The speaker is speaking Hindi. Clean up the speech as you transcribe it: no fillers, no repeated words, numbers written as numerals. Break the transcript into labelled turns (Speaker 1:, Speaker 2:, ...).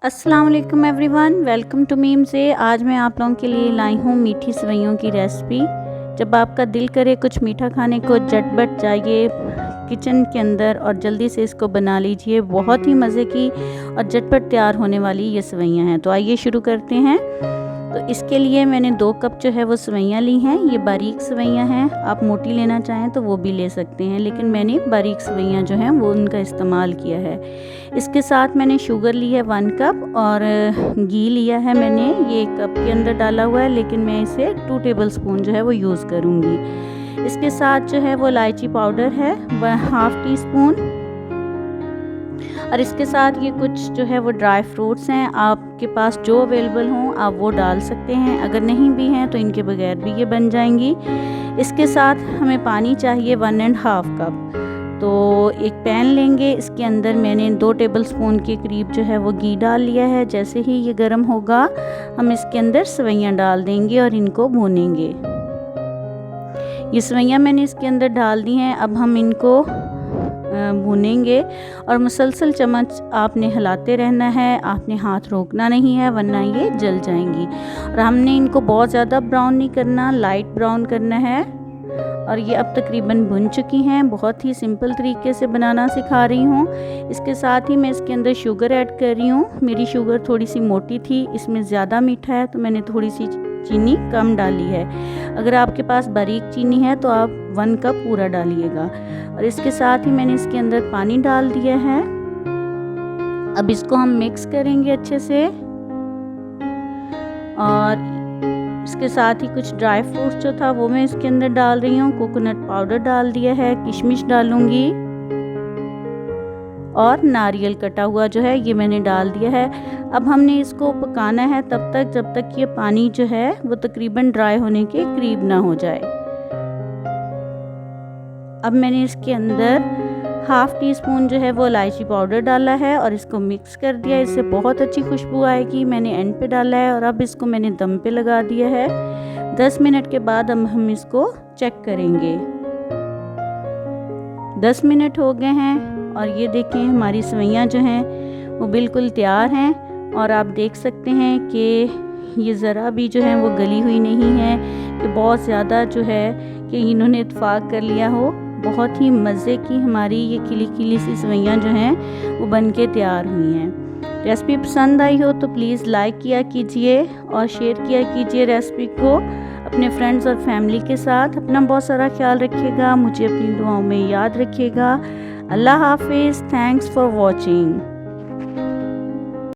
Speaker 1: अस्सलाम वालेकुम एवरीवन, वेलकम टू मीम से। आज मैं आप लोगों के लिए लाई हूँ मीठी सेवइयों की रेसिपी। जब आपका दिल करे कुछ मीठा खाने को, झटपट जाइए किचन के अंदर और जल्दी से इसको बना लीजिए। बहुत ही मज़े की और झटपट तैयार होने वाली ये सेवइयाँ हैं। तो आइए शुरू करते हैं। तो इसके लिए मैंने 2 कप जो है वो सेवइयाँ ली हैं। ये बारीक सेवइयाँ हैं, आप मोटी लेना चाहें तो वो भी ले सकते हैं, लेकिन मैंने बारीक सेवइयाँ जो हैं वो उनका इस्तेमाल किया है। इसके साथ मैंने शुगर ली है 1 कप और घी लिया है मैंने, ये कप के अंदर डाला हुआ है, लेकिन मैं इसे 2 टेबलस्पून जो है वो यूज़ करूँगी। इसके साथ जो है वो इलायची पाउडर है 1/2 टीस्पून, और इसके साथ ये कुछ जो है वो ड्राई फ्रूट्स हैं। आपके पास जो अवेलेबल हों आप वो डाल सकते हैं, अगर नहीं भी हैं तो इनके बगैर भी ये बन जाएंगी। इसके साथ हमें पानी चाहिए 1.5 कप। तो एक पैन लेंगे, इसके अंदर मैंने 2 टेबलस्पून के करीब जो है वो घी डाल लिया है। जैसे ही ये गर्म होगा हम इसके अंदर सेवइयाँ डाल देंगे और इनको भूनेंगे। ये सेवइयाँ मैंने इसके अंदर डाल दी हैं। अब हम इनको भूनेंगे और मुसलसल चम्मच आपने हिलाते रहना है, आपने हाथ रोकना नहीं है वरना ये जल जाएंगी। और हमने इनको बहुत ज़्यादा ब्राउन नहीं करना, लाइट ब्राउन करना है। और ये अब तकरीबन भुन चुकी हैं। बहुत ही सिंपल तरीके से बनाना सिखा रही हूँ। इसके साथ ही मैं इसके अंदर शुगर ऐड कर रही हूँ। मेरी शुगर थोड़ी सी मोटी थी, इसमें ज़्यादा मीठा है तो मैंने थोड़ी सी चीनी कम डाली है। अगर आपके पास बारीक चीनी है तो आप 1 कप पूरा डालिएगा। और इसके साथ ही मैंने इसके अंदर पानी डाल दिया है। अब इसको हम मिक्स करेंगे अच्छे से। और इसके साथ ही कुछ ड्राई फ्रूट्स जो था वो मैं इसके अंदर डाल रही हूँ। कोकोनट पाउडर डाल दिया है, किशमिश डालूंगी और नारियल कटा हुआ जो है ये मैंने डाल दिया है। अब हमने इसको पकाना है तब तक जब तक ये पानी जो है वो तकरीबन ड्राई होने के करीब ना हो जाए। अब मैंने इसके अंदर 1/2 टीस्पून जो है वो इलायची पाउडर डाला है और इसको मिक्स कर दिया। इससे बहुत अच्छी खुशबू आएगी। मैंने एंड पे डाला है और अब इसको मैंने दम पे लगा दिया है। 10 मिनट के बाद हम इसको चेक करेंगे। 10 मिनट हो गए हैं और ये देखें हमारी सेवइयाँ जो हैं वो बिल्कुल तैयार हैं। और आप देख सकते हैं कि ये ज़रा भी जो है वो गली हुई नहीं है कि बहुत ज़्यादा जो है कि इन्होंने इत्तेफाक कर लिया हो। बहुत ही मज़े की हमारी ये खिली खिली सी सेवइयाँ जो हैं वो बन के तैयार हुई हैं। रेसिपी पसंद आई हो तो प्लीज़ लाइक किया कीजिए और शेयर किया कीजिए रेसिपी को अपने फ्रेंड्स और फैमिली के साथ। अपना बहुत सारा ख्याल रखिएगा, मुझे अपनी दुआओं में याद रखिएगा। अल्लाह हाफिज़। Thanks for watching.